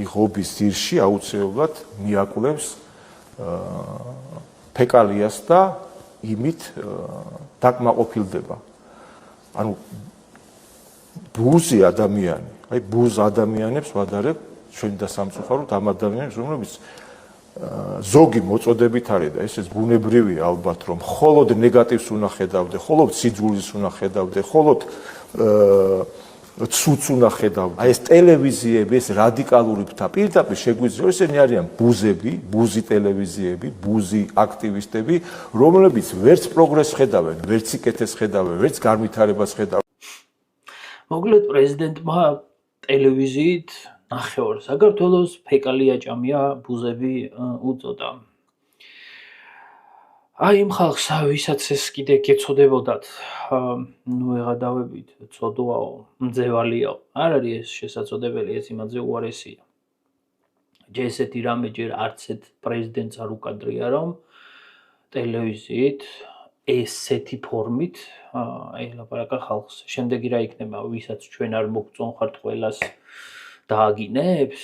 ღობის ძირში აუცილებლად მიაკვლევს ფეკალიას და იმით დაკმაყოფილდება. ანუ ბუზი ადამიანი, აი ბუზ ადამიანებს ვადარებ ჩვენ და სამწუხაროდ ამ ადამიანებს, რომლებიც ზოგი მოწოდებით არის და ესეც ბუნებრივია ალბათ, რომ მხოლოდ ნეგატივს უნდა ხედავდე, მხოლოდ სიძულის უნდა ხედავდე, მხოლოდ ცუც უნდა ხედავდე. აი ეს ტელევიზიები, ეს რადიკალური და პირდაპირ შეგვიძლია, ესენი არიან ბუზები, ბუზი ტელევიზიები, ბუზი აქტივისტები, რომლებიც ვერც პროგრესს ხედავენ, ვერც სიკეთეს ხედავენ, ვერც განვითარებას ხედავენ. მოკლედ პრეზიდენტმა ტელევიზიით ნახევარ საქართველოს ფეკალია ჭამია ბუზები უწოდა. აი იმ ხალხს, ვისაც ეს კიდე გეცოდებოდათ, ვეღადავებით, ცოდვაო, მძევალიაო, არ არის ეს შესაძლებელი, ეს იმაზე უარესია. ესეთი რამე ჯერ არც ერთ პრეზიდენტს არ უკადრია, რომ ტელევიზიით ესეთი ფორმით ელაპარაკა ხალხს. შემდეგი რა იქნება, ვისაც ჩვენ არ მოგწონხართ ყველას დააგინებს?